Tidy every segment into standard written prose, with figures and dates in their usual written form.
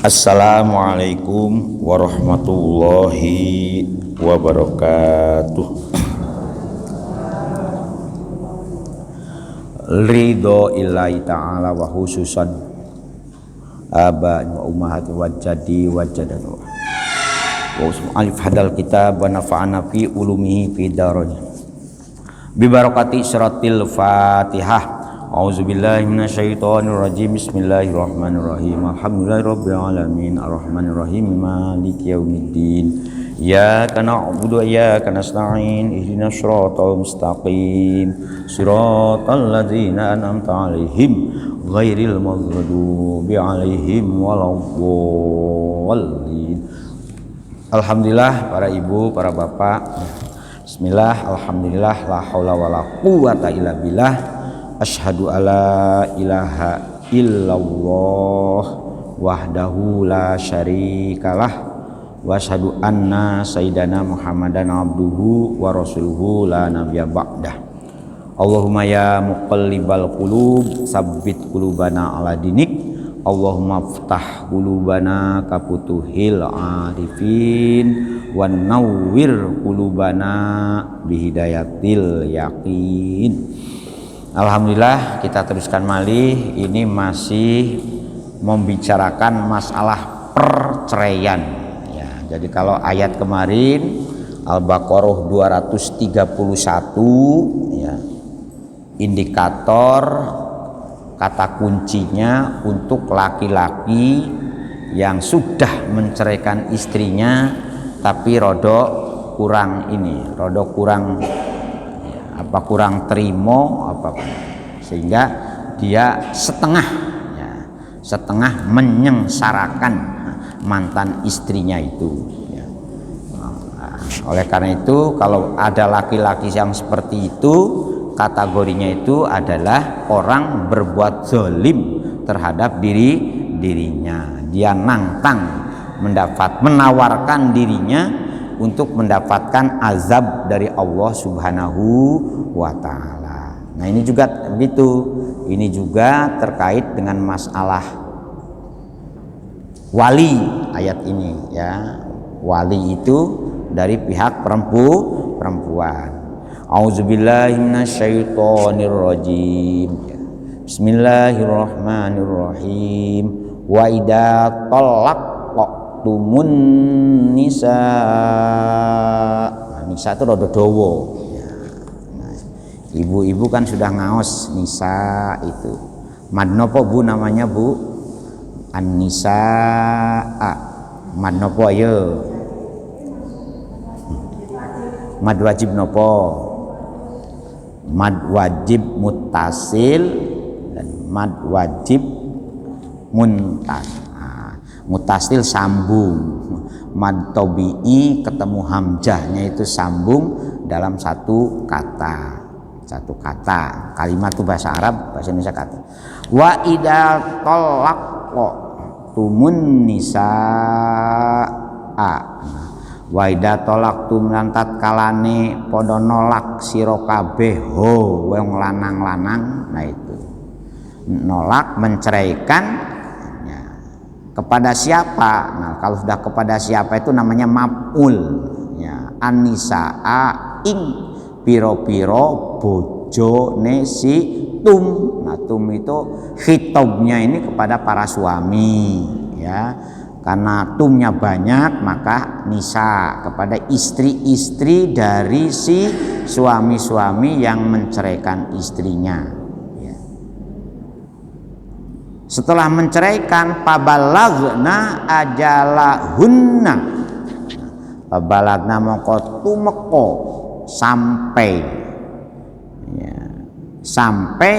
Assalamualaikum warahmatullahi wabarakatuh. Ridho illahi ta'ala wa khususan aba wa ummahat wa jadi wa jadan wa alif hadal kitab wa nafa'ana fi ulumihi fi daronya bi barakati syaratil fatihah. A'udzubillahi minasyaitonirrajim. Bismillahirrahmanirrahim. Alhamdulillahirabbil alamin arrahmanirrahim maliki yaumiddin. Iyyaka na'budu wa iyyaka nasta'in ihdinas siratal mustaqim siratal ladzina an'amta 'alaihim ghairil maghdubi 'alaihim waladdallin. Alhamdulillah para ibu, para bapak. Bismillah, alhamdulillah, la haula wala quwata illa billah. Asyhadu alla ilaha illallah wahdahu la syarikalah wa asyhadu anna sayyidana Muhammadan abduhu wa rasuluhu la nabiyya ba'dah. Allahumma ya muqallibal qulub tsabbit qulubana ala dinik. Allahumma ftah qulubana kafutuhil arifin wan nawwir qulubana bihidayatil yaqin. Alhamdulillah, kita teruskan malih. Ini masih membicarakan masalah perceraian ya. Jadi kalau ayat kemarin Al-Baqarah 231 ya, indikator kata kuncinya untuk laki-laki yang sudah menceraikan istrinya tapi rodok kurang kurang terima sehingga dia setengah menyengsarakan mantan istrinya itu ya. Oleh karena itu kalau ada laki-laki yang seperti itu, kategorinya itu adalah orang berbuat zalim terhadap dirinya. Dia menawarkan dirinya untuk mendapatkan azab dari Allah Subhanahu wa ta'ala. Nah ini juga begitu. Ini juga terkait dengan masalah wali ayat ini ya. Wali itu dari pihak perempuan. A'udzubillahi minasyaitonirrajim. Bismillahirrahmanirrahim. Wa idza talaqtumun nisa. Nisa itu rada dawa. Nah, ibu-ibu kan sudah ngaos nisa itu. Mad napa Bu namanya Bu? An-nisa. Mad napa ayo? Mad wajib napa? Mad wajib muttasil dan mad wajib muntasil. Mutasil sambung, mad tabi'i ketemu hamzahnya itu sambung dalam satu kata. Kalimat itu bahasa Arab, bahasa Indonesia kata. Wa idza talaqtumun nisaa. Wa idza talaqtum lan tatkalane padha nolak sira kabeh wong lanang-lanang. Nah itu nolak, menceraikan kepada siapa? Nah, kalau sudah kepada siapa itu namanya maf'ul ya. An-nisaa ing piro-piro bojone si tum. Nah, tum itu khitabnya ini kepada para suami ya. Karena tumnya banyak maka nisa kepada istri-istri dari si suami-suami yang menceraikan istrinya. Setelah menceraikan pabalagna ajalahunna. Pabalagna mongko tumeka sampai ya, sampai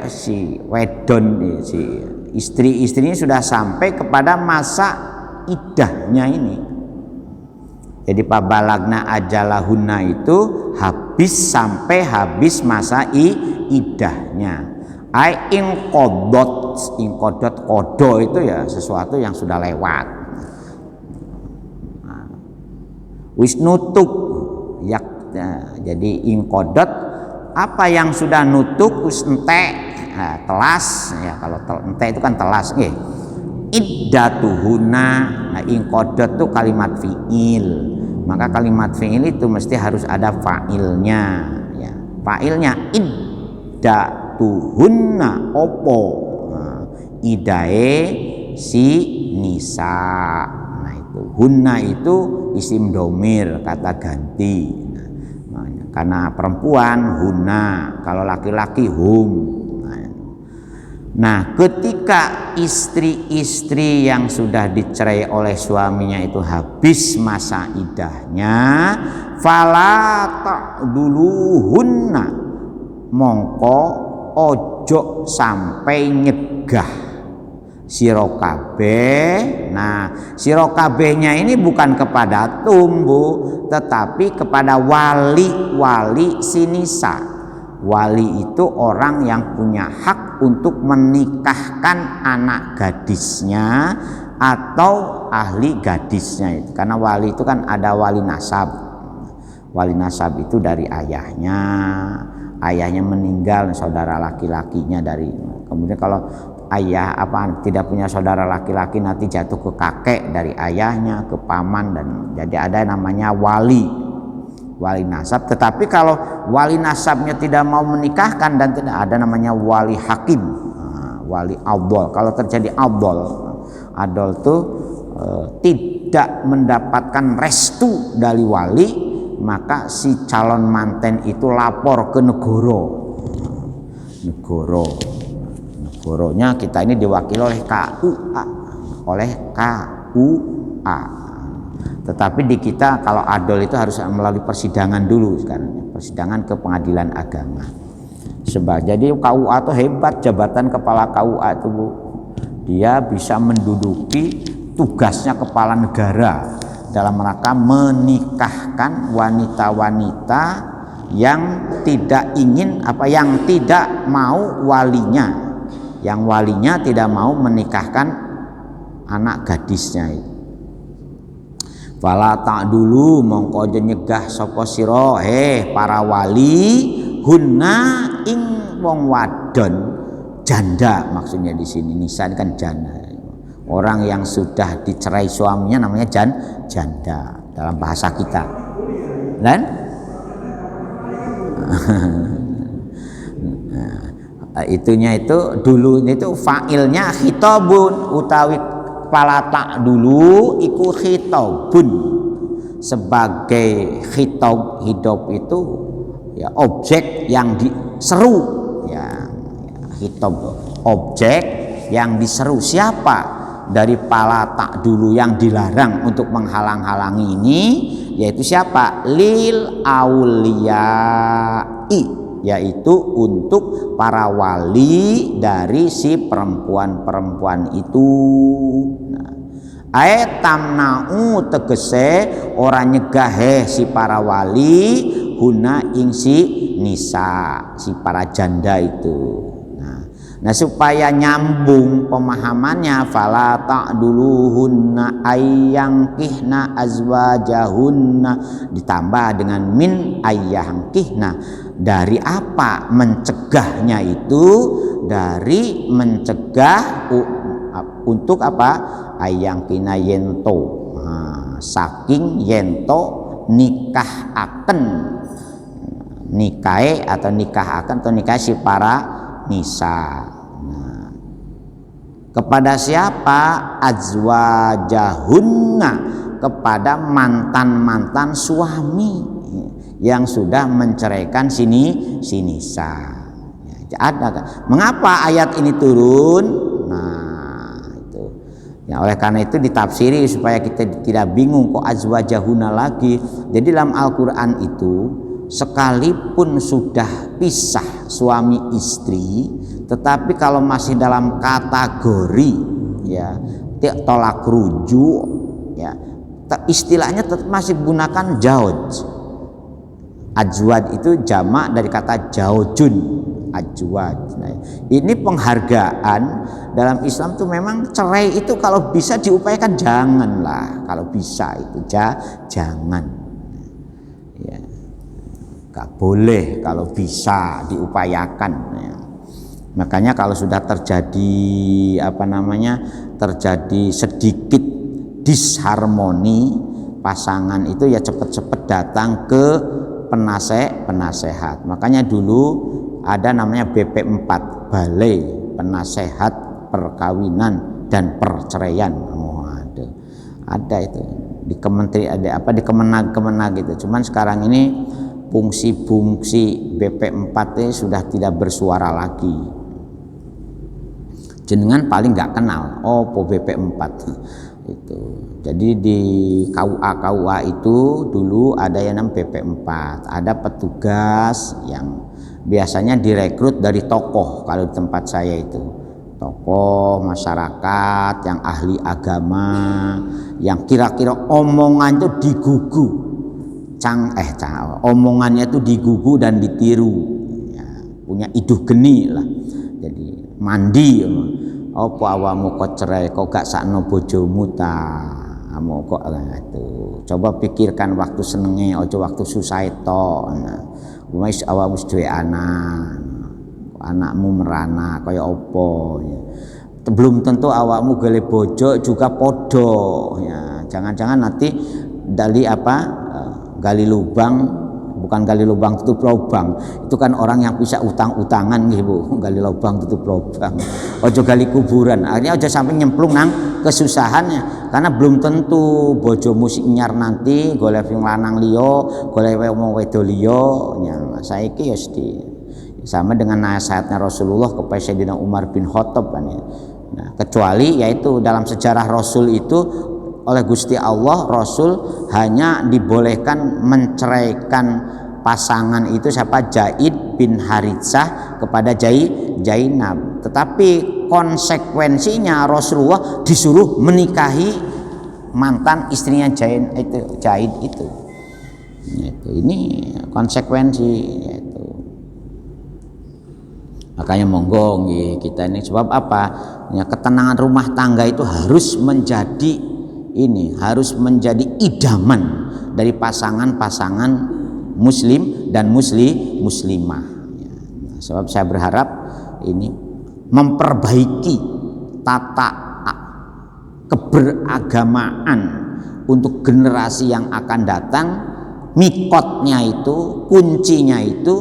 si wedon si istri-istrinya sudah sampai kepada masa iddahnya ini. Jadi pabalagna ajalahunna itu sampai habis masa iddahnya. Ingkodot kodo itu ya sesuatu yang sudah lewat. Wis nutuk ya, jadi ingkodot apa yang sudah nutuk wis entek telas ya, kalau entek itu kan telas iddatuhunna. Nah, ingqadat itu kalimat fiil, maka kalimat fiil itu mesti harus ada fa'ilnya ya. Fa'ilnya iddatuhunna opo, nah, idae si nisa. Nah itu hunna itu isim domir, kata ganti. Nah, karena perempuan hunna, kalau laki-laki hum. Nah, ketika istri-istri yang sudah dicerai oleh suaminya itu habis masa iddahnya, fala ta'duluhunna, mongko ojo sampai nyegah sira kabeh. Nah, sira kabehnya ini bukan kepada tumbuh, tetapi kepada wali sinisa. Wali itu orang yang punya hak untuk menikahkan anak gadisnya atau ahli gadisnya itu. Karena wali itu kan ada wali nasab. Wali nasab itu dari ayahnya. Ayahnya meninggal, saudara laki-lakinya dari. Kemudian kalau ayah tidak punya saudara laki-laki, nanti jatuh ke kakek dari ayahnya, ke paman, dan jadi ada namanya wali nasab. Tetapi kalau wali nasabnya tidak mau menikahkan, dan tidak ada namanya wali hakim, wali adol. Kalau terjadi adol itu tidak mendapatkan restu dari wali, maka si calon manten itu lapor ke negoronya. Kita ini diwakili oleh KUA. Tetapi di kita kalau adol itu harus melalui persidangan dulu sekarang, persidangan ke pengadilan agama. Jadi KUA itu hebat, jabatan kepala KUA itu Bu. Dia bisa menduduki tugasnya kepala negara dalam rangka menikahkan wanita-wanita yang tidak yang tidak mau walinya, yang walinya tidak mau menikahkan anak gadisnya itu. Fala ta'dulu, mongko aja nyegah sapa sira para wali hunna ing wong wadon janda. Maksudnya di sini nisa kan janda. Orang yang sudah dicerai suaminya namanya janda dalam bahasa kita. Dan itunya itu dulu itu fa'ilnya khitabun utawi fala ta'dulu iku khitabun. Sebagai hidob itu ya objek yang diseru ya, hidob objek yang diseru. Siapa dari pala tak dulu yang dilarang untuk menghalang-halangi ini, yaitu siapa? Lil auliyai, yaitu untuk para wali dari si perempuan-perempuan itu. Tamna'u tegese ora nyegah si para wali guna ing si nisa, si para janda itu. Nah supaya nyambung pemahamannya, fala ta'duluhunna ayyangkihna azwajahunna, ditambah dengan min ayyangkihna. Dari apa mencegahnya itu? Dari mencegah untuk apa? Ayyangkina yento, saking yento nikahaken, nikahe atau nikahaken atau nikah si para nisa. Nah, kepada siapa? Azwajahunna, kepada mantan-mantan suami yang sudah menceraikan si nisa. Ya, ada. Mengapa ayat ini turun? Nah, itu. Ya, oleh karena itu ditafsiri supaya kita tidak bingung kok azwajahunna lagi. Jadi dalam Al-Qur'an itu sekalipun sudah pisah suami istri, tetapi kalau masih dalam kategori ya tolak rujuk ya, istilahnya tetap masih gunakan jauj. Ajwad itu jamak dari kata jaujun, ajwad. Nah, ini penghargaan dalam Islam tuh memang cerai itu kalau bisa diupayakan janganlah, kalau bisa itu jangan. Ya. Gak boleh kalau bisa diupayakan ya. Makanya kalau sudah terjadi terjadi sedikit disharmoni pasangan itu ya cepet-cepet datang ke penasehat. Makanya dulu ada namanya BP4, Balai Penasehat Perkawinan dan Perceraian. Ada itu di di Kemenag gitu. Cuman sekarang ini fungsi BP4 sudah tidak bersuara lagi. Jenengan paling nggak kenal BP4 itu. Jadi di KUA itu dulu ada yang namanya BP4, ada petugas yang biasanya direkrut dari tokoh. Kalau di tempat saya itu tokoh masyarakat yang ahli agama, yang kira-kira omongan itu digugu, omongannya itu digugu dan ditiru, ya, punya iduh geni lah. Jadi mandi, apa awamu kok cerai, kok gak sakno bojomu ta, kamu kok itu. Coba pikirkan waktu senenge, ojo waktu susah itu. Wis awamu duwe anak, anakmu merana kaya apa ya. Belum tentu awakmu gale bojo juga podo ya. Jangan-jangan nanti gali lubang, bukan gali lubang tutup lubang. Itu kan orang yang bisa utang-utangan gitu, gali lubang tutup lubang. Ojo gali kuburan. Akhirnya ojo sampai nyemplung nang kesusahannya. Karena belum tentu bojomu sing nyar nanti golek wong lanang liya, golek wong wedok liya. Ya, saiki ya sama dengan nasihatnya Rasulullah kepada Sayyidina Umar bin Khattab kan ya. Nah, kecuali yaitu dalam sejarah Rasul itu oleh Gusti Allah, Rasul hanya dibolehkan menceraikan pasangan itu siapa, Zaid bin Haritsah kepada Zainab. Tetapi konsekuensinya Rasulullah disuruh menikahi mantan istrinya Zaid itu. Ini konsekuensi itu. Makanya monggo kita ini sebab apa? Ya, ketenangan rumah tangga itu harus menjadi harus menjadi idaman dari pasangan-pasangan muslim dan muslimah. Ya, nah, sebab saya berharap ini memperbaiki tata keberagamaan untuk generasi yang akan datang. Mikotnya itu, kuncinya itu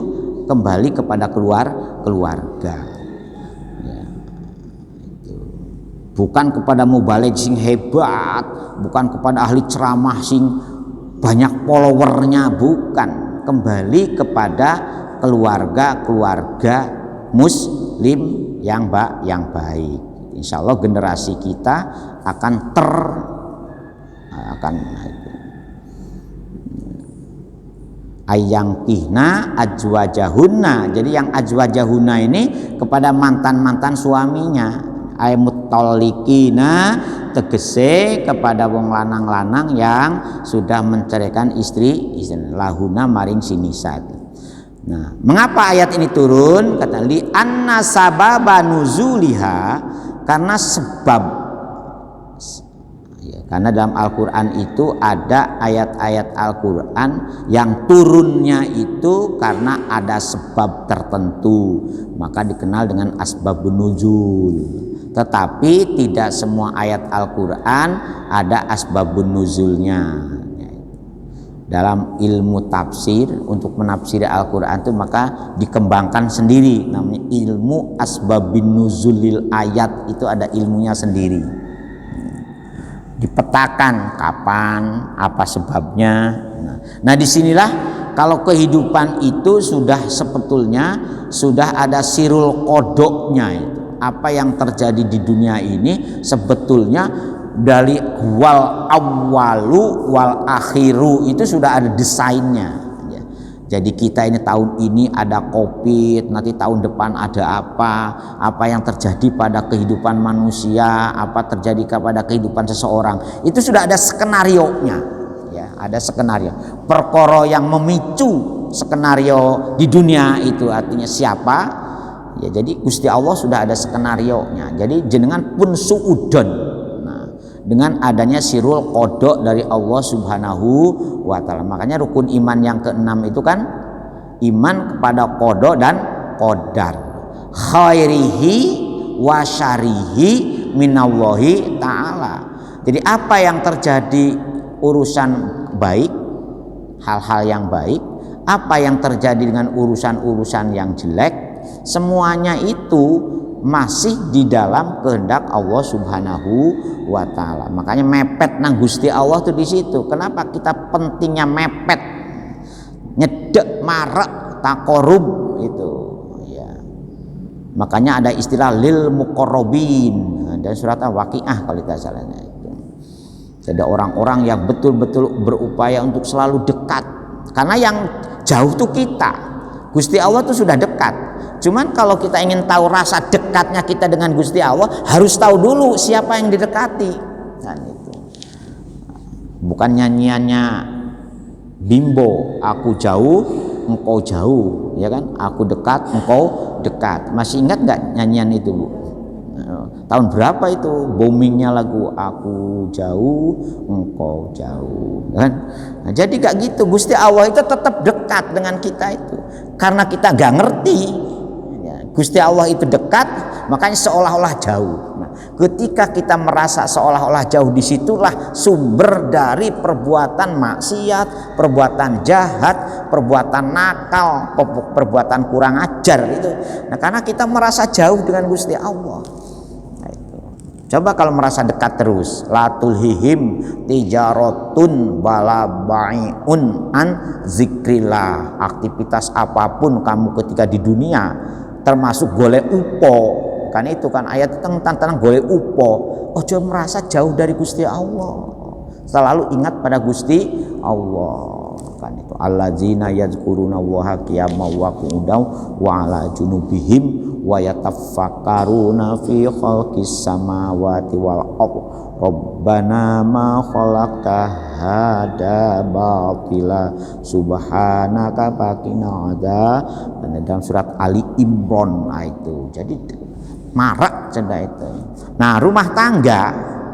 kembali kepada keluarga. Ya, itu. Bukan kepada mubalik sing hebat, bukan kepada ahli ceramah sing banyak followernya, bukan. Kembali kepada keluarga muslim yang baik. Insya Allah generasi kita akan ayangkihna ajwajahunna. Jadi yang ajwajahunna ini kepada mantan-mantan suaminya. Aymutollikina tegese kepada wong lanang-lanang yang sudah menceraikan istri lahuna maring sinisat. Nah, mengapa ayat ini turun? Kata li anna sababa nuzuliha, karena sebab. Karena dalam Al-Quran itu ada ayat-ayat Al-Quran yang turunnya itu karena ada sebab tertentu, maka dikenal dengan asbabun nuzul. Tetapi tidak semua ayat Al-Quran ada asbabun nuzulnya. Dalam ilmu tafsir, untuk menafsiri Al-Quran itu maka dikembangkan sendiri, namanya ilmu asbabun nuzulil ayat, itu ada ilmunya sendiri. Dipetakan kapan, apa sebabnya. Nah disinilah kalau kehidupan itu sudah sebetulnya sudah ada sirul kodoknya itu. Apa yang terjadi di dunia ini sebetulnya dari wal awwalu wal akhiru itu sudah ada desainnya. Jadi kita ini tahun ini ada COVID, nanti tahun depan ada apa yang terjadi pada kehidupan manusia, apa terjadi kepada kehidupan seseorang, itu sudah ada skenarionya, ya, ada skenario. Perkara yang memicu skenario di dunia itu artinya siapa? Ya, jadi Gusti Allah sudah ada skenarionya. Jadi jenengan pun suudon. Dengan adanya sirul kodok dari Allah Subhanahu wa Ta'ala. Makanya rukun iman yang keenam itu kan iman kepada kodok dan kodar. khairihi wa syarihi minallahi ta'ala. Jadi apa yang terjadi urusan baik, hal-hal yang baik, apa yang terjadi dengan urusan-urusan yang jelek, semuanya itu masih di dalam kehendak Allah Subhanahu wa taala. Makanya mepet nang Gusti Allah tuh di situ. Kenapa kita pentingnya mepet, nyedek, marek, takorub itu ya. Makanya ada istilah lil muqarrabin dan surat Al-Waqiah kalau tidak salah itu. Jadi orang-orang yang betul-betul berupaya untuk selalu dekat. Karena yang jauh tuh kita. Gusti Allah tuh sudah dekat. Cuman kalau kita ingin tahu rasa dekatnya kita dengan Gusti Allah, harus tahu dulu siapa yang didekati. Kan itu. Bukan nyanyiannya Bimbo, aku jauh, engkau jauh, ya kan? Aku dekat, engkau dekat. Masih ingat nggak nyanyian itu, Bu? Tahun berapa itu boomingnya lagu aku jauh, engkau jauh, kan? Nah, jadi gak gitu. Gusti Allah itu tetap dekat dengan kita itu, karena kita gak ngerti. Gusti Allah itu dekat, makanya seolah-olah jauh. Nah, ketika kita merasa seolah-olah jauh, disitulah sumber dari perbuatan maksiat, perbuatan jahat, perbuatan nakal, perbuatan kurang ajar itu. Nah, karena kita merasa jauh dengan Gusti Allah. Nah, itu. Coba kalau merasa dekat terus, la tulhihim tijaratun bala bai'un an zikrillah. Aktivitas apapun kamu ketika di dunia, termasuk golek upo, kan itu kan ayat tentang golek upo. Ojo merasa jauh dari Gusti Allah, selalu ingat pada Gusti Allah, kan itu alladzina yazkurunallaha qiyaman wa qu'udan wa ala junubihim wa yatafakkaruna fi khalqis samawati wal ardh rabbana ma khalaqta hada batila subhanaka faqina adzaban. Dalam surat Ali Imran itu. Jadi marak cenda itu. Nah, rumah tangga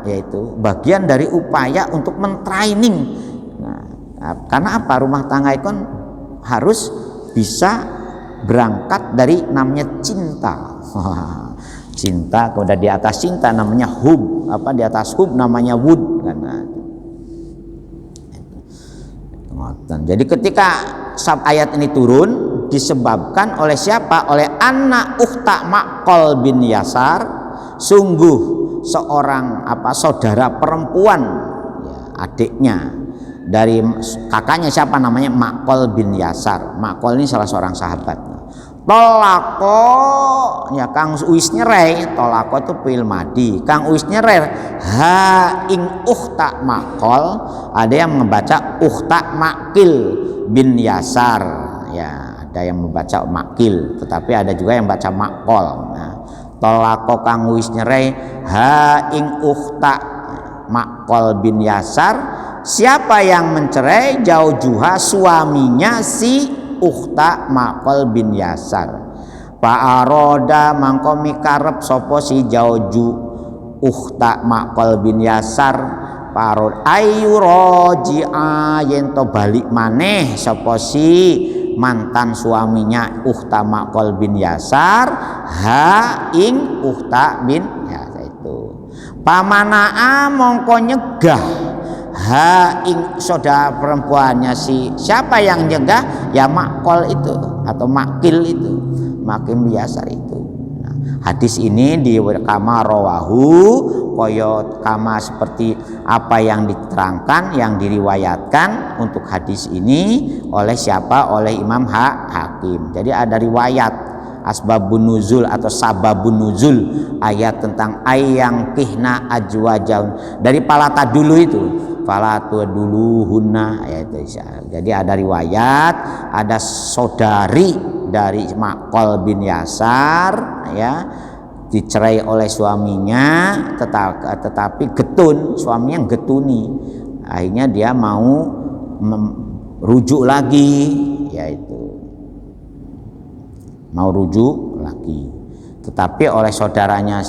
yaitu bagian dari upaya untuk mentraining. Nah, karena apa? Rumah tangga itu kan harus bisa berangkat dari namanya cinta. Cinta, kemudian di atas cinta namanya hub, apa di atas hub namanya wud, karena jadi ketika ayat ini turun disebabkan oleh siapa? Oleh anak ukhta Maqol bin Yasar, sungguh seorang saudara perempuan, ya, adiknya dari kakaknya siapa namanya Maqol bin Yasar. Maqol ini salah seorang sahabat. Tolako ya Kang Uis nyerai, tolako itu fi'il madi. Kang Uis nyerai ha ing ukhta Maqol, ada yang membaca ukhta Maqil bin Yasar, ya ada yang membaca Maqil, tetapi ada juga yang baca Maqol. Nah, tolako Kang Uis nyerai ha ing ukhta Maqol bin Yasar. Siapa yang mencerai? Jauh juha suaminya si ukhta Maqol bin Yasar. Pa'aroda mangko mikarep sopo si jauju ukhta Maqol bin Yasar. Pa'arod ayu roji'a yento balik maneh sopo si mantan suaminya ukhta Maqol bin Yasar ha ing ukhta bin Yasar itu. Pamana'a mongko nyegah ha ing saudara perempuannya si siapa yang nyegah? Ya Maqol itu atau Maqil itu, Maqil Yasar itu. Nah, hadis ini di kama rawahu koyo kama seperti apa yang diterangkan, yang diriwayatkan untuk hadis ini oleh siapa? Oleh Imam Hakim. Jadi ada riwayat asbabun nuzul atau sababun nuzul ayat tentang ayang kihna ajwajaun dari palata dulu itu. Falatu dulu hunna yaitu. Jadi ada riwayat, ada saudari dari Maqol bin Yasar, ya, dicerai oleh suaminya, tetapi getun, suaminya getuni, akhirnya dia mau rujuk lagi, yaitu mau rujuk lagi. Tetapi oleh saudaranya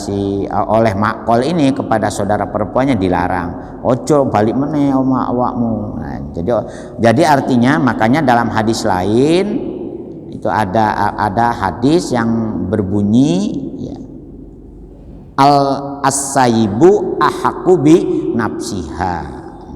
oleh Maqol ini kepada saudara perempuannya dilarang, ojo balik meneh oma awakmu. Nah, jadi artinya makanya dalam hadis lain Itu ada hadis yang berbunyi ya, as-sayyibu ahaqqu bi nafsiha.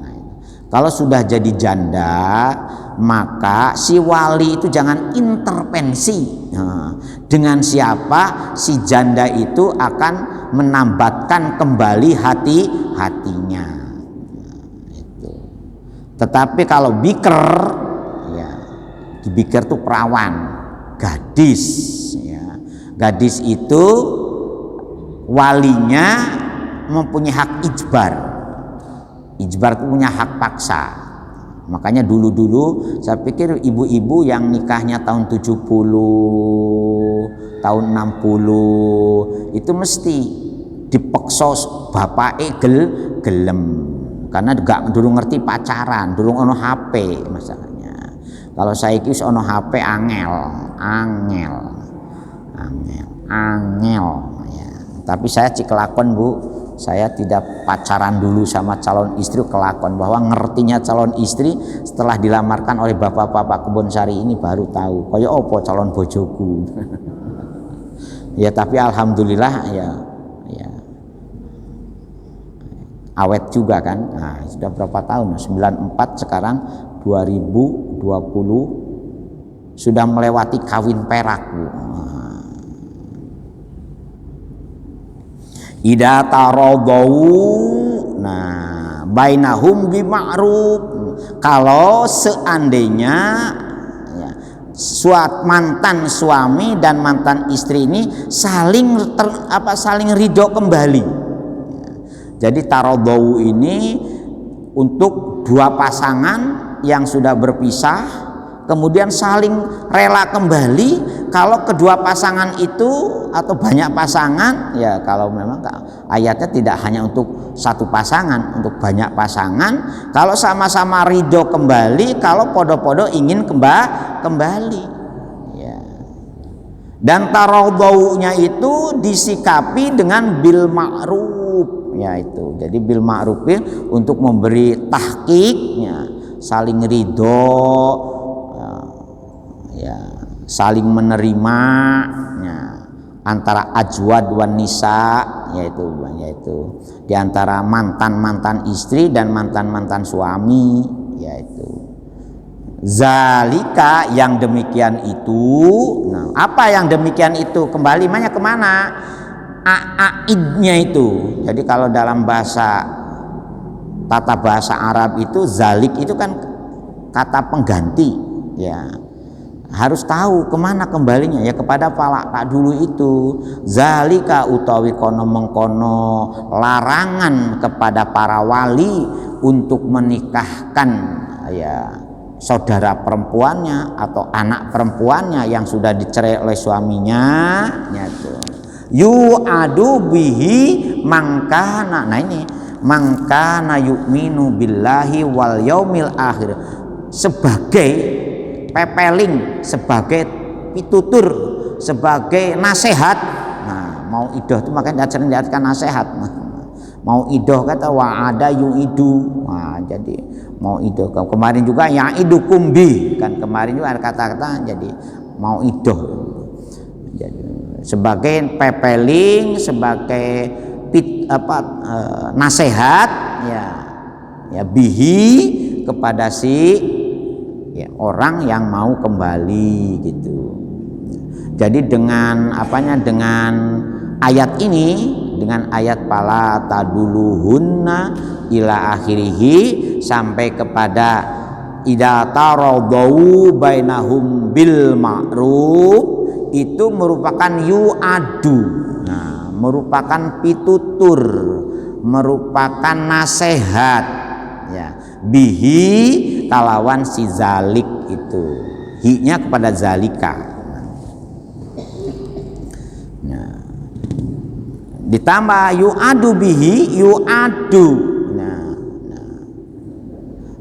Nah, kalau sudah jadi janda, maka si wali itu jangan intervensi. Nah, dengan siapa si janda itu akan menambatkan kembali hatinya. Nah, itu. Tetapi kalau biker, ya, di biker itu perawan, gadis. Ya. Gadis itu walinya mempunyai hak ijbar. Ijbar itu punya hak paksa. Makanya dulu-dulu saya pikir ibu-ibu yang nikahnya tahun 70, tahun 60 itu mesti dipeksa bapake gelem. Karena gak dulu ngerti pacaran, dulu ono HP masalahnya. Kalau saiki wis ono HP angel. Ya. Tapi saya cikelakon Bu, saya tidak pacaran dulu sama calon istri, kelakon bahwa ngertinya calon istri setelah dilamarkan oleh bapak-bapak Kebonsari ini baru tahu kaya opo calon bojoku. Ya tapi alhamdulillah ya awet juga kan. Nah, sudah berapa tahun? 94 sekarang 2020 sudah melewati kawin perak Bu. Ida taradau, nah bainahum bima'ruf. Kalau seandainya ya, mantan suami dan mantan istri ini saling ridho kembali. Jadi taradau ini untuk dua pasangan yang sudah berpisah kemudian saling rela kembali. Kalau kedua pasangan itu atau banyak pasangan, ya kalau memang ayatnya tidak hanya untuk satu pasangan, untuk banyak pasangan, kalau sama-sama ridho kembali, kalau podo-podo ingin kembali ya. Dan taradaunya itu disikapi dengan bil ma'ruf ya itu. Jadi bil ma'ruf untuk memberi tahqiqnya, saling ridho ya, saling menerima ya, antara ajwad wan nisa yaitu di antara mantan istri dan mantan suami yaitu zalika yang demikian itu. Nah, apa yang demikian itu kembali kemana? Aidnya itu. Jadi kalau dalam tata bahasa Arab itu zalik itu kan kata pengganti ya. Harus tahu kemana kembalinya ya, kepada tak dulu itu. Zalika utawi kono mengkono larangan kepada para wali untuk menikahkan ya saudara perempuannya atau anak perempuannya yang sudah dicerai oleh suaminya yaitu yu'adu bihi mangkana. Nah ini mangkana yu'minu billahi wal yaumil akhir, sebagai pepeling, sebagai pitutur, sebagai nasihat. Nah, mau idoh itu makanya sering diartikan nasihat. Mau idoh kata wa'ada yu'idu. Nah, jadi mau idoh. Kemarin juga ya'idu kumbi kan, kemarin juga ada kata-kata jadi mau idoh. Jadi sebagai pepeling, sebagai nasihat ya bihi kepada si ya, orang yang mau kembali gitu. Jadi dengan dengan ayat ini, dengan ayat pala taduluhunna ila akhirih sampai kepada idza taradau bainahum bil ma'ruf, itu merupakan yu'adu. Nah, merupakan pitutur, merupakan nasihat ya bihi kalawan si zalik itu, hi-nya kepada zalika. Nah, ditambah yu'adu bihi yu'adu. Nah,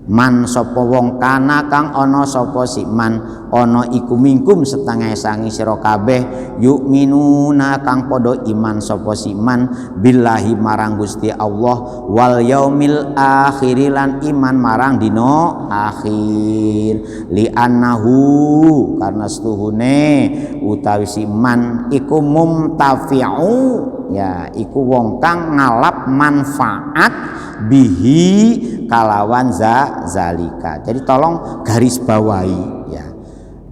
Man sapa wong kana kang ana sapa si man ana iku mingkum setengah sangi sira kabeh yu'minuna kang padha iman sapa si man billahi marang Gusti Allah wal yaumil akhir lan iman marang dina akhir li annahu karena setuhune utawi si man iku mumtafi'u ya iku wong kang ngalap manfaat bihi kalawan zalika. Jadi tolong garis bawahi ya.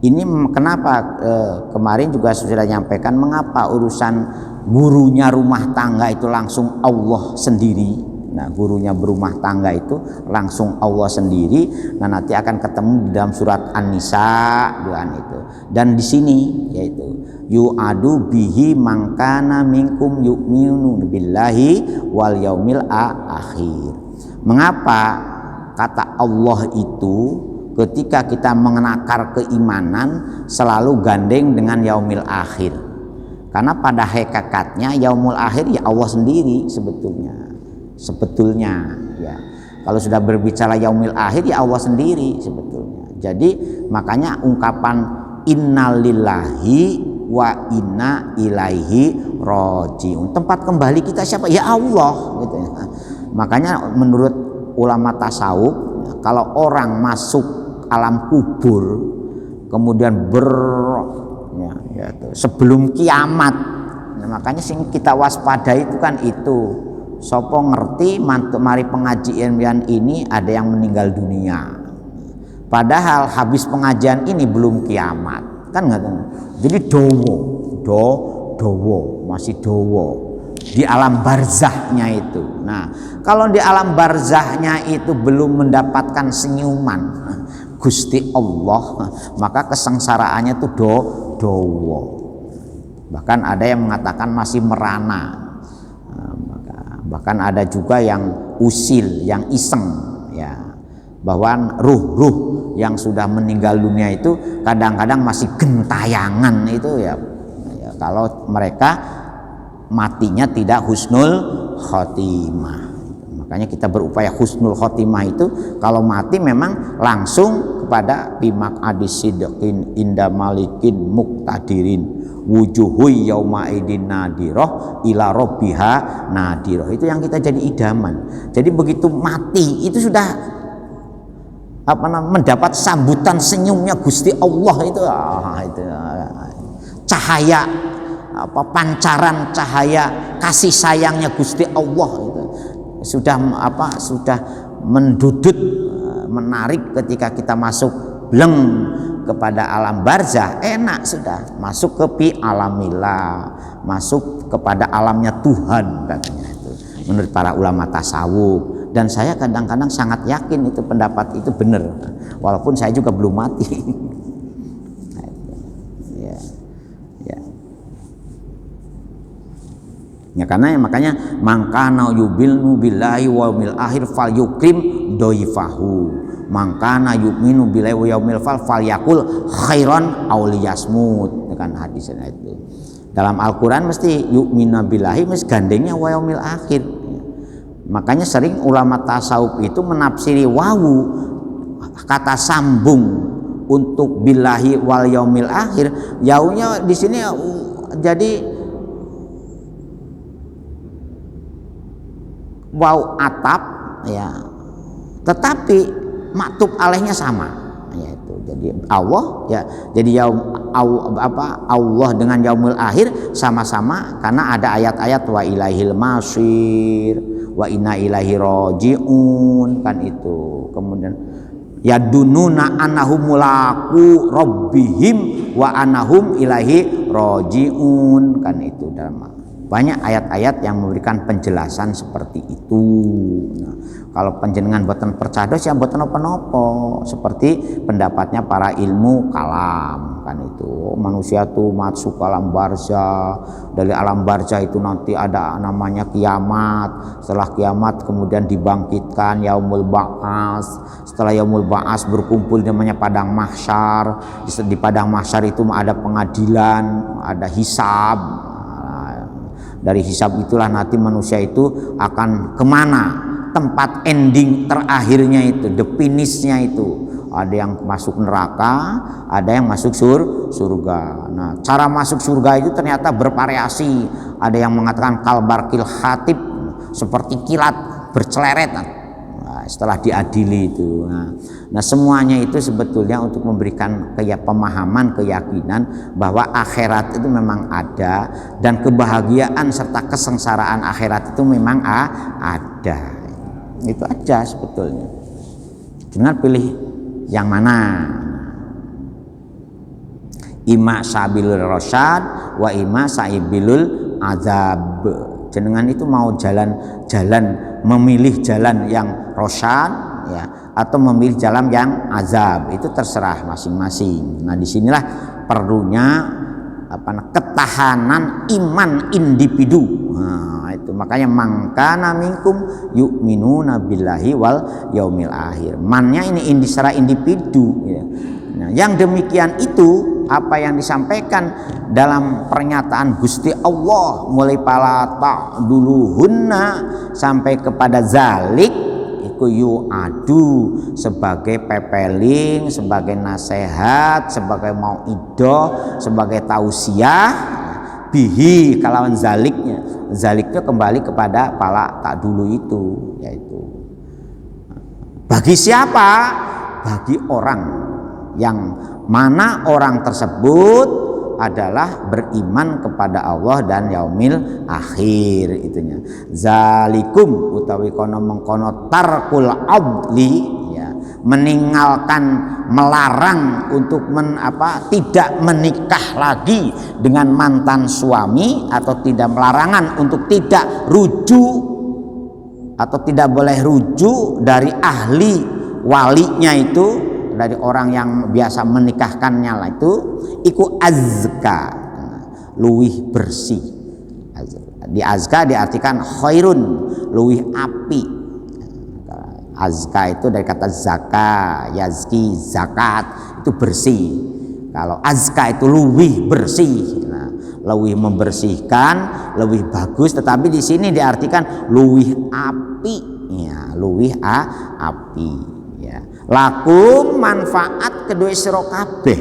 Ini kenapa kemarin juga sudah nyampaikan mengapa urusan gurunya rumah tangga itu langsung Allah sendiri. Nah, gurunya berumah tangga itu langsung Allah sendiri. Nah, nanti akan ketemu dalam surat An-Nisa doan itu. Dan di sini yaitu yu'adu bihi mangkana minkum yu'minu billahi wal yaumil akhir. Mengapa kata Allah itu ketika kita mengenakar keimanan selalu gandeng dengan yaumil akhir? Karena pada hakikatnya yaumul akhir ya Allah sendiri sebetulnya ya. Kalau sudah berbicara yaumil akhir ya Allah sendiri sebetulnya. Jadi makanya ungkapan innalillahi wa inna ilaihi rajiun. Tempat kembali kita siapa? Ya Allah gitu ya. Makanya menurut ulama tasawuf kalau orang masuk alam kubur kemudian sebelum kiamat, nah, makanya sing kita waspada itu kan itu sopo ngerti mari pengajian ini ada yang meninggal dunia padahal habis pengajian ini belum kiamat kan nggak tahu. Jadi dowo masih dowo di alam barzahnya itu. Nah, kalau di alam barzahnya itu belum mendapatkan senyuman Gusti Allah, maka kesengsaraannya itu dowo. Bahkan ada yang mengatakan masih merana. Bahkan ada juga yang usil, yang iseng ya. Bahwa ruh-ruh yang sudah meninggal dunia itu kadang-kadang masih gentayangan itu ya kalau mereka matinya tidak husnul khotimah. Makanya kita berupaya husnul khotimah itu kalau mati memang langsung kepada bimak adisidqin inda malikin muktadirin wujuhu yauma idin nadiroh ila rabbiha nadiroh. Itu yang kita jadi idaman. Jadi begitu mati itu sudah mendapat sambutan senyumnya Gusti Allah itu cahaya pancaran cahaya kasih sayangnya Gusti Allah itu sudah mendudut menarik ketika kita masuk bleng kepada alam barzah enak sudah masuk ke alamillah masuk kepada alamnya Tuhan katanya itu menurut para ulama tasawuf dan saya kadang-kadang sangat yakin itu pendapat itu benar walaupun saya juga belum mati. Ya karena makanya mangkana yubilnu billahi wa yaumil akhir fal yukrim doifahu mangkana yu'minu billahi wa yaumil fal yakul khairan aw liyasmut kan hadisnya itu. Dalam Al-Qur'an mesti yu'minu billahi mesti gandengnya wa yaumil akhir. Makanya sering ulama tasawuf itu menafsiri wawu kata sambung untuk billahi wal yaumil akhir yaunya di sini jadi waw atap ya tetapi maktub alaihnya sama yaitu jadi Allah ya jadi Allah dengan yaumul akhir sama-sama karena ada ayat-ayat wa ilaihil masir wa inna ilaihi rajiun kan itu kemudian yadununa annahum mulaku rabbihim wa annahum ilaihi rajiun kan itu dalam banyak ayat-ayat yang memberikan penjelasan seperti itu. Nah, kalau panjenengan boten percados ya boten apa-apa seperti pendapatnya para ilmu kalam kan itu manusia tuh masuk alam barzah dari alam barzah itu nanti ada namanya kiamat setelah kiamat kemudian dibangkitkan yaumul ba'as setelah yaumul ba'as berkumpul namanya padang mahsyar di padang mahsyar itu ada pengadilan ada hisab. Dari hisab itulah nanti manusia itu akan kemana tempat ending terakhirnya itu, the finishnya itu. Ada yang masuk neraka, ada yang masuk surga. Nah, cara masuk surga itu ternyata bervariasi. Ada yang mengatakan kalbarkil khatib, seperti kilat berceleret. Nah, setelah diadili itu. Nah, semuanya itu sebetulnya untuk memberikan pemahaman, keyakinan bahwa akhirat itu memang ada dan kebahagiaan serta kesengsaraan akhirat itu memang ada. Itu aja sebetulnya. Tinggal pilih yang mana, ima sabilul rasyad wa ima saibilul azab. Jenengan itu mau jalan memilih jalan yang rasyad ya, atau memilih jalan yang azab, itu terserah masing-masing. Nah, disinilah perlunya ketahanan iman individu. Nah, itu makanya mangkana minkum yu'minuna billahi wal yaumil akhir. Mannya ini secara individu ya. Nah, yang demikian itu apa yang disampaikan dalam pernyataan Gusti Allah mulai palata duluhunna sampai kepada zalik iku yu'adu sebagai pepeling, sebagai nasihat, sebagai mau'idah, sebagai tausiah bihi kalawan zaliknya. Zaliknya kembali kepada pala tak dulu itu, yaitu bagi siapa? Bagi orang yang mana orang tersebut adalah beriman kepada Allah dan yaumil akhir itunya. Zalikum utawi kono mengkono tarkul adli ya, meninggalkan, melarang untuk tidak menikah lagi dengan mantan suami, atau tidak melarangan untuk tidak rujuk atau tidak boleh rujuk dari ahli walinya itu, dari orang yang biasa menikahkannya lah itu, iku azka, luwih bersih. Di azka diartikan khairun, luwih api. Azka itu dari kata zaka, yazki, zakat, itu bersih. Kalau azka itu luwih bersih, nah, luwih membersihkan, luwih bagus. Tetapi di sini diartikan luwih api, ya, luwih api. Ya. Lakum manfaat kedua sira kabeh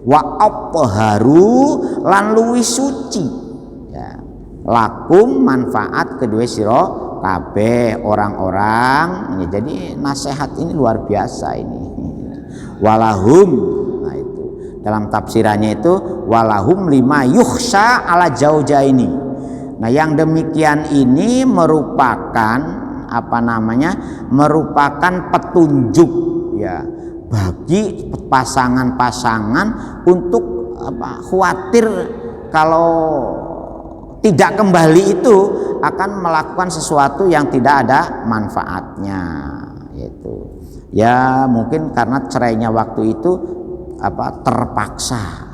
wa athharu lan luwih suci ya. Lakum manfaat kedua sira kabeh orang-orang ya. Jadi nasihat ini luar biasa ini. Walahum, nah itu dalam tafsirannya itu walahum lima yukhsha ala jaujaini. Nah, yang demikian ini merupakan merupakan petunjuk ya bagi pasangan-pasangan untuk khawatir kalau tidak kembali itu akan melakukan sesuatu yang tidak ada manfaatnya, yaitu ya mungkin karena cerainya waktu itu terpaksa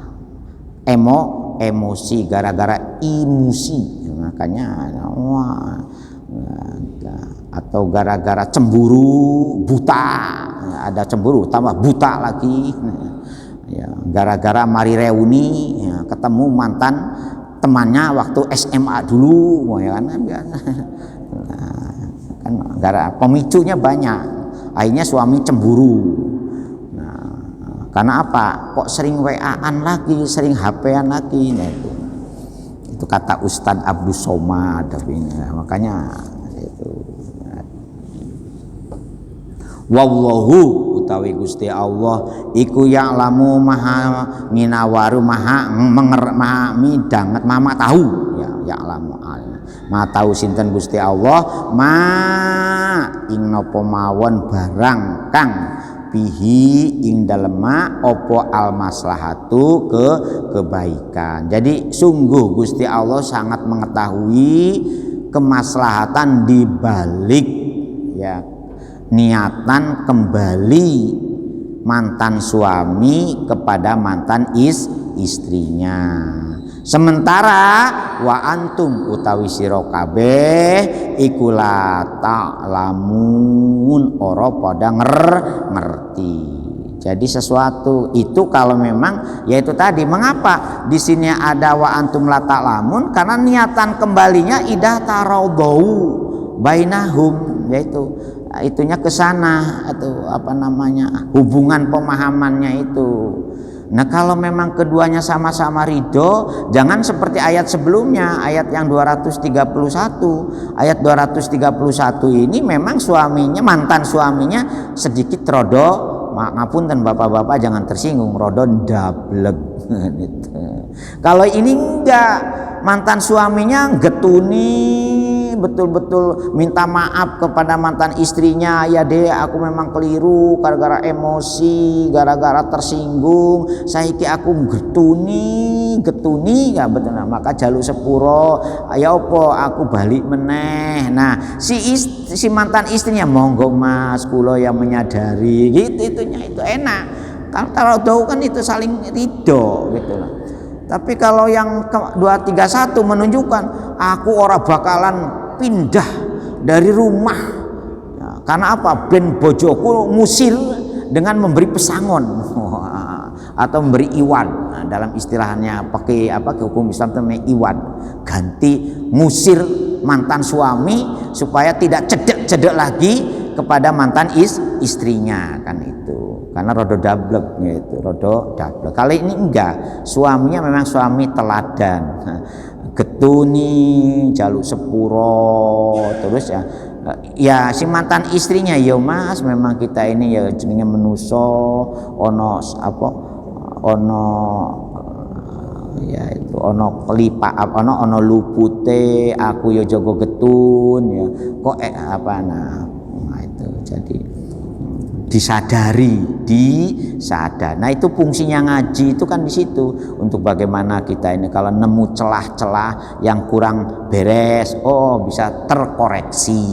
emosi gara-gara emosi, makanya atau gara-gara cemburu buta, ada cemburu tambah buta lagi ya, gara-gara mari reuni ya, ketemu mantan temannya waktu SMA dulu ya kan, kan gara pemicunya banyak, akhirnya suami cemburu. Nah, karena apa? Kok sering WA-an lagi, sering HP-an lagi, nah, itu kata Ustadz Abdus Somad, makanya itu. Wallahu utawi Gusti Allah iku ya'lamu maha nginawaru maha midanget mama tahu ya, ya'lamu maha tahu sinten Gusti Allah ma ing napa mawon barang kang bihi ing dalema opo al maslahatu kebaikan. Jadi sungguh Gusti Allah sangat mengetahui kemaslahatan di balik ya niatan kembali mantan suami kepada mantan istrinya. Sementara wa antum utawi sira kabeh iku la ta'lamun ora pada ngerti. Jadi sesuatu itu kalau memang yaitu tadi, mengapa di sini ada wa antum la ta'lamun, karena niatan kembalinya idah taradau bainahum, yaitu itunya ke sana atau apa namanya hubungan pemahamannya itu. Nah kalau memang keduanya sama-sama ridho, jangan seperti ayat sebelumnya, ayat yang 231. Ayat 231 ini memang suaminya, mantan suaminya sedikit rodo, ngapunten bapak-bapak jangan tersinggung, rodo ndableg gitu. Kalau ini enggak, mantan suaminya getuni, betul-betul minta maaf kepada mantan istrinya, ya deh aku memang keliru gara-gara emosi, gara-gara tersinggung, saiki aku getuni ya betul. Nah, maka jaluk sepuro, ya opo aku balik meneh. Nah si mantan istrinya monggo mas kulo yang menyadari gitu, itunya itu enak. Kalau tahu kan itu saling ridho gitu lah. Tapi kalau yang 231 menunjukkan aku ora bakalan pindah dari rumah ya, karena apa? Ben bojoku musir dengan memberi pesangon atau memberi iwan. Nah, dalam istilahnya pakai apa ke hukum Islam namanya iwan, ganti musir mantan suami supaya tidak cedek lagi kepada mantan istrinya kan itu, karena rodo dablek gitu, rodo dablek. Kali ini enggak, suaminya memang suami teladan, getuni jaluk sepuro, terus ya si mantan istrinya ya mas memang kita ini ya jenenge menuso ono apa ono ya itu ono kelipa ono lupute aku ya jago getun ya kok apa nah itu jadi disadari, nah itu fungsinya ngaji itu kan di situ untuk bagaimana kita ini kalau nemu celah-celah yang kurang beres, bisa terkoreksi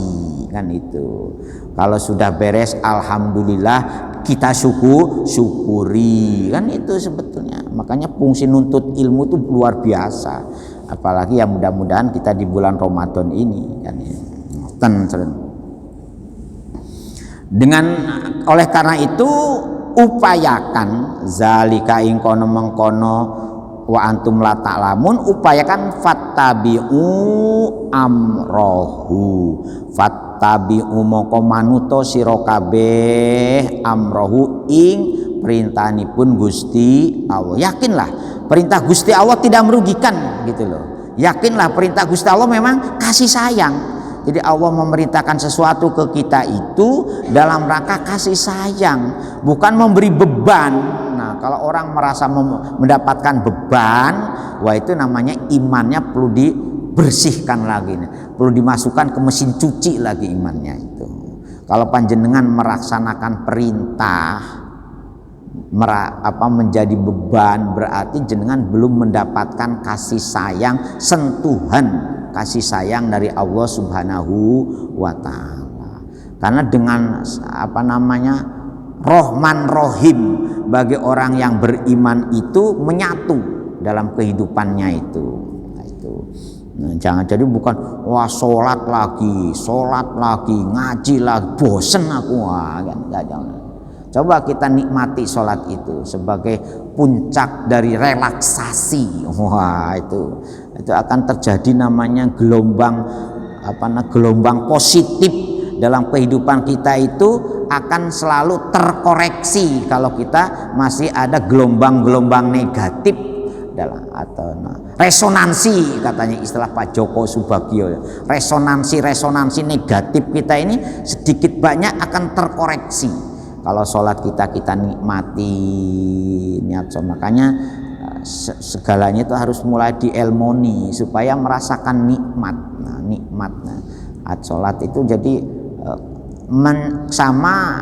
kan itu. Kalau sudah beres, alhamdulillah kita syukuri kan itu sebetulnya. Makanya fungsi nuntut ilmu itu luar biasa. Apalagi ya mudah-mudahan kita di bulan Ramadan ini kan. Dengan oleh karena itu upayakan zalika ing kono mengkono wa antum la ta'lamun, upayakan fattabi'u amrohu, fattabi'u moko manuto sira kabeh amrohu ing perintahanipun Gusti Allah. Yakinlah perintah Gusti Allah tidak merugikan gitu loh. Yakinlah perintah Gusti Allah memang kasih sayang. Jadi Allah memerintahkan sesuatu ke kita itu dalam rangka kasih sayang, bukan memberi beban. Nah, kalau orang merasa mendapatkan beban, wah itu namanya imannya perlu dibersihkan lagi, perlu dimasukkan ke mesin cuci lagi imannya itu. Kalau panjenengan melaksanakan perintah menjadi beban, berarti jenengan belum mendapatkan kasih sayang, sentuhan kasih sayang dari Allah Subhanahu wa taala. Karena dengan Rahman Rahim bagi orang yang beriman itu menyatu dalam kehidupannya itu. Nah, jangan jadi bukan sholat lagi, ngaji lagi, bosen aku jangan. Coba kita nikmati sholat itu sebagai puncak dari relaksasi. Wah itu akan terjadi namanya gelombang positif dalam kehidupan kita itu akan selalu terkoreksi kalau kita masih ada gelombang-gelombang negatif dalam resonansi, katanya istilah Pak Joko Subagio, resonansi negatif kita ini sedikit banyak akan terkoreksi kalau sholat kita nikmati niat sholat. Makanya segalanya itu harus mulai dielmoni supaya merasakan nikmat. Sholat itu jadi sama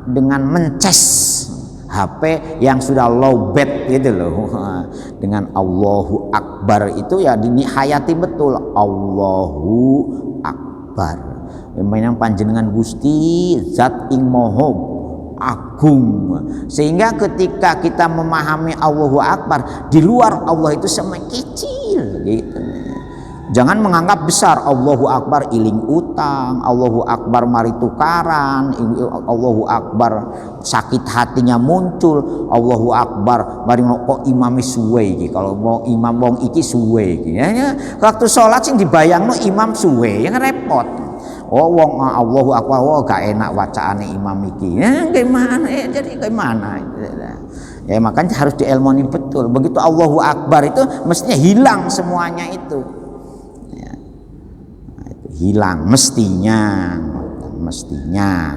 dengan mencas HP yang sudah lowbat gitu loh. Dengan Allahu Akbar itu ya dinihayati betul, Allahu Akbar. Yang panjenengan Gusti zat ing moho agung, sehingga ketika kita memahami Allahu Akbar, di luar Allah itu semakin kecil gitu. Jangan menganggap besar. Allahu Akbar iling utang, Allahu Akbar mari tukaran, Allahu Akbar sakit hatinya muncul, Allahu Akbar mari kok imam suwe iki, kalau mau imam wong iki suwe iki ya. Waktu sholat sing dibayangno imam suwe yang repot. Oh wong Allahu Akbar, oh gak enak wacaane imam iki. Gimana ya, jadi gimana? Ya makanya harus diilmoni betul. Begitu Allahu Akbar itu mestinya hilang semuanya itu. Ya. Nah, itu hilang mestinya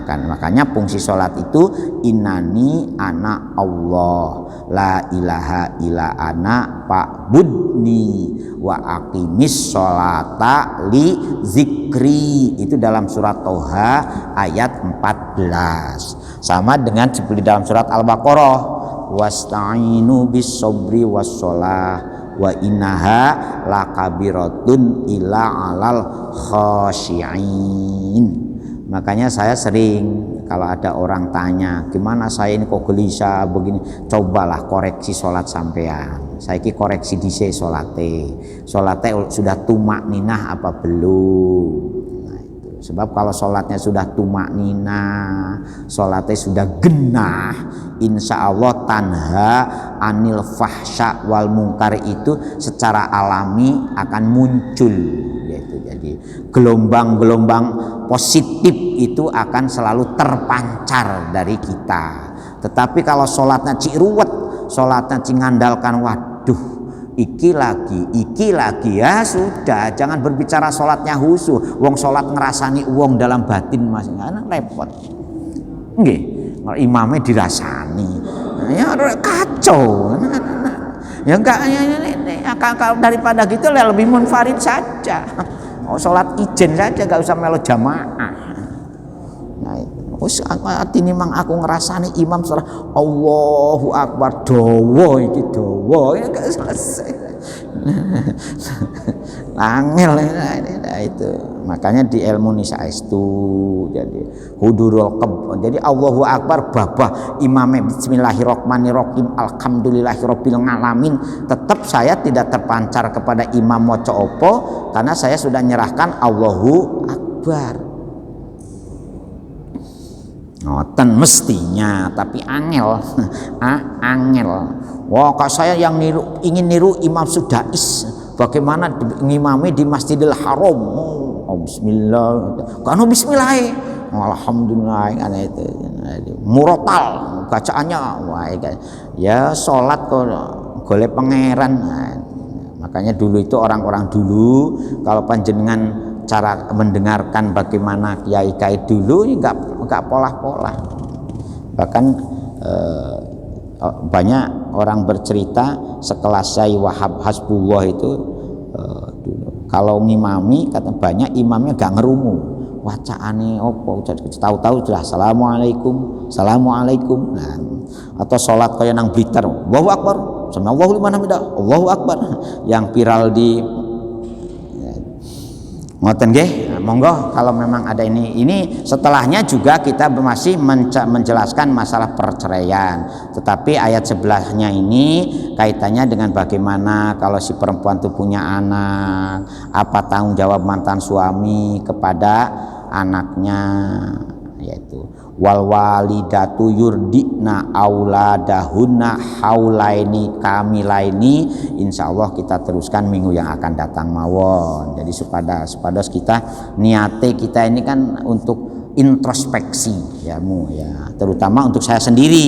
kan, makanya fungsi sholat itu innani ana Allah la ilaha illa ana fa'budni wa aqimis sholata li zikri, itu dalam surat Toha ayat 14, sama dengan seperti dalam surat Al-Baqarah wasta'inu bis sobri was sholah wa innaha lakabiratun illa alal khasyi'in. Makanya saya sering kalau ada orang tanya gimana saya ini kok gelisah begini, cobalah koreksi sholat sampean. Saya ki koreksi dhisik sholate sudah tumak ninah apa belum. Nah, itu. Sebab kalau sholatnya sudah tumak ninah, sholatnya sudah genah, insya Allah tanha anil fahsya wal mungkar itu secara alami akan muncul. Jadi gelombang-gelombang positif itu akan selalu terpancar dari kita. Tetapi kalau sholatnya ciruwet, sholatnya ngandalkan waduh iki lagi ya sudah, jangan berbicara sholatnya husu. Wong sholat ngerasani uang dalam batin masih repot. Nggih, kalau imamnya dirasani, ya kacau. Ya enggak, daripada gitu lebih munfarid saja. Sholat ijen saja, gak usah melo jamaah. Nah, ini mang aku ngerasani imam sholat Allahu Akbar dawa iki dawa, ini gak selesai. Angel itu. Makanya di ilmu nisa itu jadi hudurul qab. Jadi Allahu Akbar babah imamnya bismillahirrahmanirrahim alhamdulillahirabbil alamin, tetap saya tidak terpancar kepada imam maca apa karena saya sudah nyerahkan Allahu Akbar. Ngoten mestinya, tapi angel. Angel. Wah, kalau saya yang ingin niru Imam Sudais, bagaimana ngimami di Masjidil Haram? Oh, bismillah. Kan bismillah. Alhamdulillah kan itu. Murotal bacaannya. Wah, ya salat kok golek pangeran. Nah, makanya dulu itu orang-orang dulu kalau panjenengan cara mendengarkan bagaimana kiai-kiai dulu enggak pola-pola. Bahkan banyak orang bercerita sekelas Syai Wahab Hasbullah itu dulu kalau ngimami kata banyak imamnya gak ngerumu wacaane opo, tahu-tahu sudah assalamualaikum. Nah, atau sholat kayak nang Blitar Allahu Akbar Allahu liman hamidah Allahu Akbar yang viral di ngoten nggih. Monggo kalau memang ada ini setelahnya juga kita masih menjelaskan masalah perceraian, tetapi ayat sebelahnya ini kaitannya dengan bagaimana kalau si perempuan itu punya anak, apa tanggung jawab mantan suami kepada anaknya, yaitu wal walidatu yurdina auladahunna haulaini kamilaini. Insyaallah kita teruskan minggu yang akan datang mawon. Jadi supados kita niate kita ini kan untuk introspeksi ya terutama untuk saya sendiri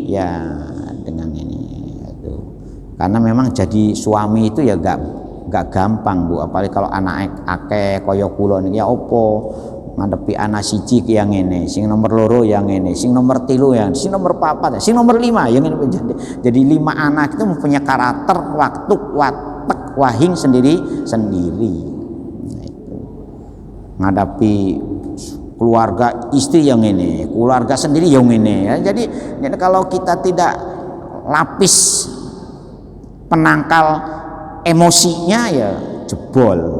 ya dengan ini itu. Karena memang jadi suami itu ya gak gampang Bu, apalagi kalau anak akeh kaya kula niki ya opo ngadepi anak siji ki yang ngene, sing nomor loro yang ngene, sing nomor 3 yang, sing nomor 4, sing nomor 5 yang ngene. Jadi 5 anak itu mempunyai karakter watek wahing sendiri. Nah, itu. Ngadapi keluarga istri yang ngene, keluarga sendiri yang ngene ya. Jadi kalau kita tidak lapis penangkal emosinya ya jebol.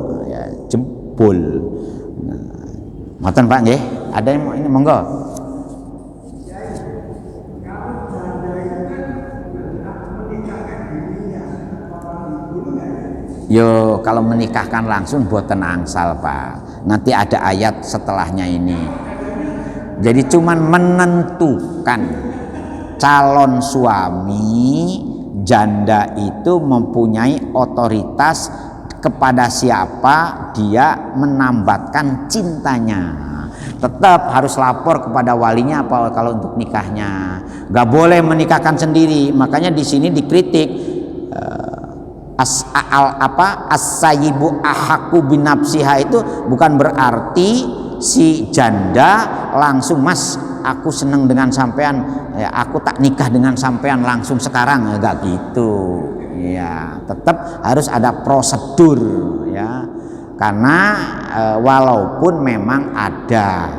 Ngoten Pak nggih, ada yang ini monggo. Yo kalau menikahkan langsung boten angsal Pak. Nanti ada ayat setelahnya ini. Jadi cuman menentukan calon suami janda itu mempunyai otoritas kepada siapa dia menambatkan cintanya. Tetap harus lapor kepada walinya apa kalau untuk nikahnya. Gak boleh menikahkan sendiri. Makanya di sini dikritik as-sayyibu ahaku binafsiha itu bukan berarti si janda langsung, mas aku seneng dengan sampean, ya, aku tak nikah dengan sampean langsung sekarang, enggak gitu ya. Tetap harus ada prosedur ya, karena walaupun memang ada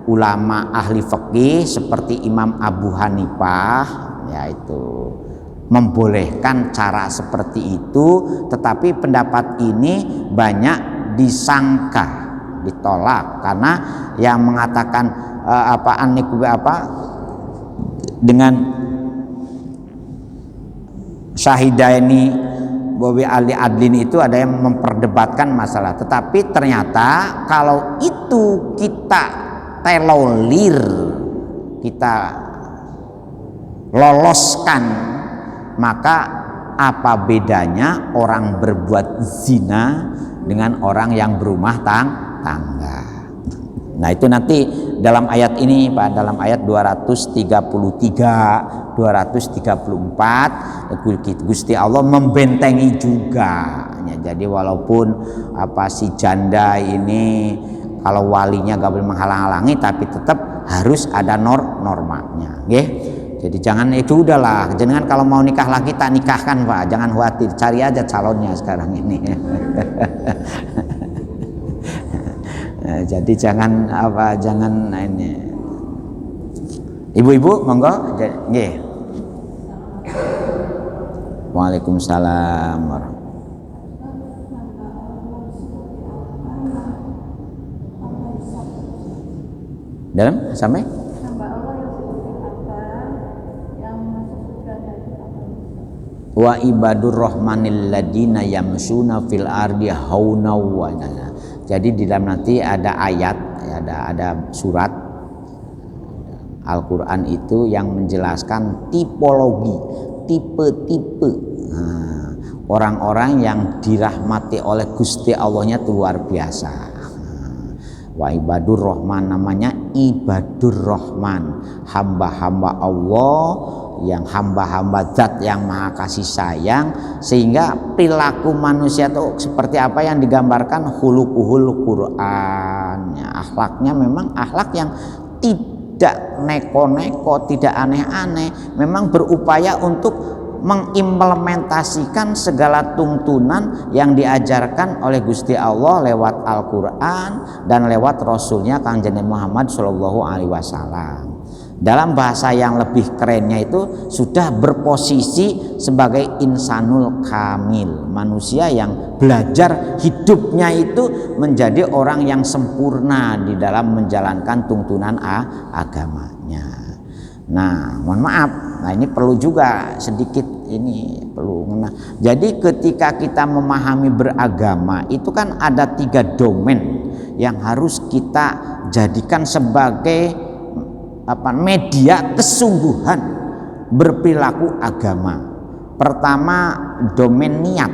ulama ahli fikih seperti Imam Abu Hanifah yaitu membolehkan cara seperti itu, tetapi pendapat ini banyak disangka, ditolak karena yang mengatakan dengan syahidaini Bobi Ali Adlin itu ada yang memperdebatkan masalah, tetapi ternyata kalau itu kita telolir, kita loloskan, maka apa bedanya orang berbuat zina dengan orang yang berumah tangga. Nah itu nanti dalam ayat ini Pak, dalam ayat 233 234 Gusti Allah membentengi juga ya. Jadi walaupun si janda ini kalau walinya gak boleh menghalang-halangi, tapi tetap harus ada normanya nggih. Jadi jangan itu udahlah, jangan kalau mau nikah lagi tak nikahkan Pak, jangan khawatir, cari aja calonnya sekarang ini. Jadi jangan ini. Ibu-ibu monggo nggih. Waalaikumsalam warahmatullahi. Dalam sampai wa ibadur rahmanil ladina yamsuna fil ardi hauna wa nana. Jadi di dalam nanti ada ayat, ada surat Al-Quran itu yang menjelaskan tipologi, tipe-tipe orang-orang yang dirahmati oleh Gusti Allahnya itu luar biasa. Wa ibadur rahman, namanya ibadur rahman, hamba-hamba Allah yang hamba-hamba zat yang maha kasih sayang, sehingga perilaku manusia itu seperti apa yang digambarkan khuluquhul Quran ya, akhlaknya memang akhlak yang tidak neko-neko, tidak aneh-aneh, memang berupaya untuk mengimplementasikan segala tuntunan yang diajarkan oleh Gusti Allah lewat Al-Quran dan lewat Rasulnya Kanjeng Muhammad Shallallahu Alaihi Wasallam. Dalam bahasa yang lebih kerennya itu sudah berposisi sebagai insanul kamil, manusia yang belajar hidupnya itu menjadi orang yang sempurna di dalam menjalankan tuntunan agamanya. Nah, mohon maaf, ini perlu juga sedikit ini perlu. Jadi ketika kita memahami beragama itu kan ada 3 domain yang harus kita jadikan sebagai media kesungguhan berperilaku agama. Pertama, domain niat.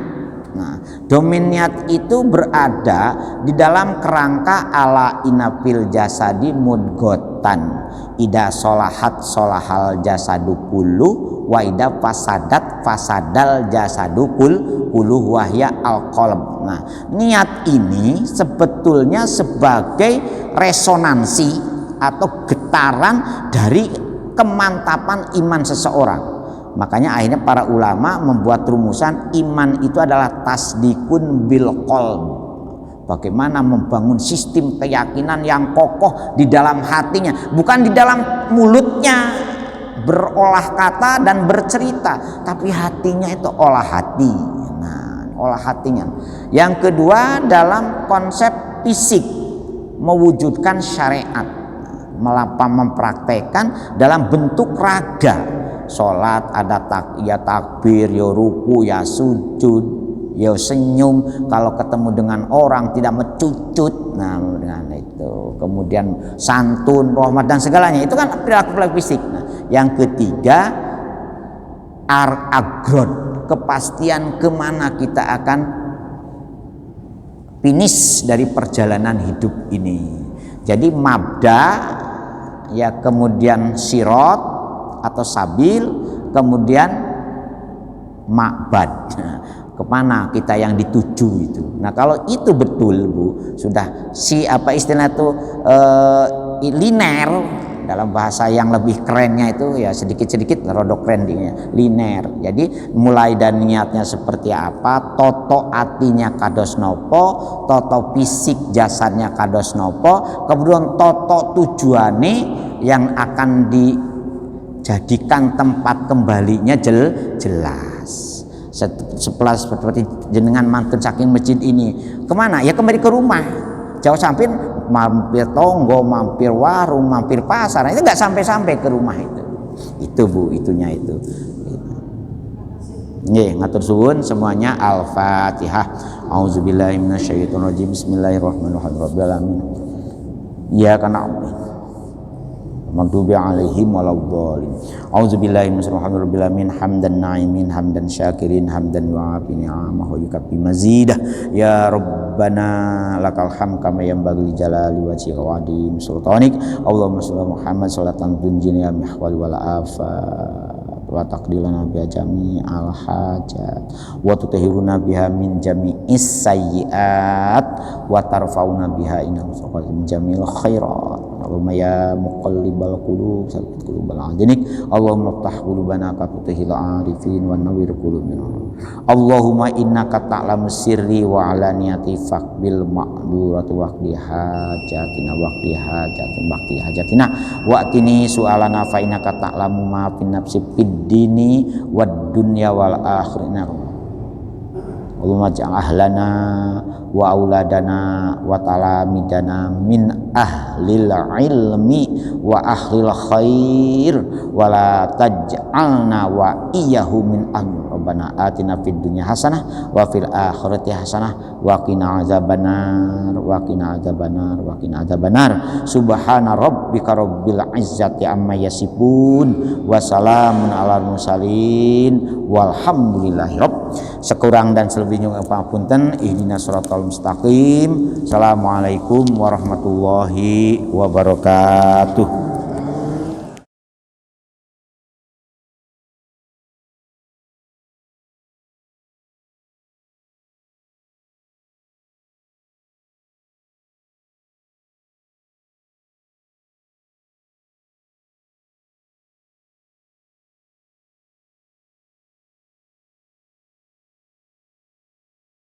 Nah, domain niat itu berada di dalam kerangka ala inafil jasadi mudgotan ida solahat solahal jasadu kullu wa ida fasadat fasadal jasadu kullu wahya al qalb. Nah, niat ini sebetulnya sebagai resonansi atau getaran dari kemantapan iman seseorang. Makanya akhirnya para ulama membuat rumusan iman itu adalah tasdikun bil qalb. Bagaimana membangun sistem keyakinan yang kokoh di dalam hatinya, bukan di dalam mulutnya berolah kata dan bercerita, tapi hatinya itu olah hati. Nah, olah hatinya. Yang kedua, dalam konsep fisik mewujudkan syariat, mempraktekkan dalam bentuk raga. Sholat ada ya takbir, ya ruku, ya sujud, ya senyum, kalau ketemu dengan orang tidak mencucut, nah dengan itu, kemudian santun, rahmat dan segalanya, itu kan perilaku fisik. Nah, yang ketiga, agrod, kepastian kemana kita akan finish dari perjalanan hidup ini. Jadi mabda ya, kemudian sirot atau sabil, kemudian ma'bad. Kemana kita yang dituju itu. Nah kalau itu betul Bu, sudah si apa istilah itu linear, dalam bahasa yang lebih kerennya itu ya sedikit-sedikit rodok keren linear. Jadi mulai dan niatnya seperti apa, toto atinya kados nopo, toto fisik jasadnya kados nopo, kemudian toto tujuannya yang akan dijadikan tempat kembalinya jelas. Setelah seperti jenengan mantun saking masjid ini, kemana? Ya kembali ke rumah. Jauh sampai mampir tonggo, mampir warung, mampir pasar, itu nggak sampai-sampai ke rumah itu. Itu Bu, itunya itu. Nggih, ngatur suwun semuanya. Al-Fatihah. Auzubillahi minasyaitonirrajim. Bismillahirrahmanirrahim. Ya kana maghdubi alaihim waladdallin. Auzubillahi minasyaitonir rajim. Hamdan na'imin, hamdan syakirin, hamdan yu'afi ni'amahu yukafi mazidah. Ya Rabbana lakal hamd kama yanbaghi li jalali wajhika wa adim sultanik. Allahumma shalli ala Muhammad salatan tunjini ya mihwal wal afat wa taqdilana biha jami'al hajat wa tutahhiruna biha min jami'is sayyi'at wa tarfa'una biha inna min jami'il khairat. Allahumma ya muqallibal qulub tsabbit qulubana ala dinik. Allahumma iftah qulubana ka futihil arifin wa nawwir qulubana. Allahumma innaka ta'lamu sirri wa alaniyati faqbil ma'duratu waqdi hajatina waqdi hajatin waqdi hajatina wa'tini su'alana fa innaka ta'lamu ma fin nafsi dini wad dunya wal akhirina. Allahumma ja'al ahlana wa auladana wa talamidana min ahlil ilmi wa ahlil khair wa la taj'alna wa iyyahu min rabbana atina fid dunya hasanah wa fil akhirati hasanah wa qina azabannar wa qina azabannar wa qina azabannar. Subhana rabbika rabbil izzati amma yasifun wa salamun alal mursalin walhamdulillahi rabb. Sekurang dan selebihnya ngapunten. Ihdinas siratal mustaqim. Assalamualaikum warahmatullahi wabarakatuh.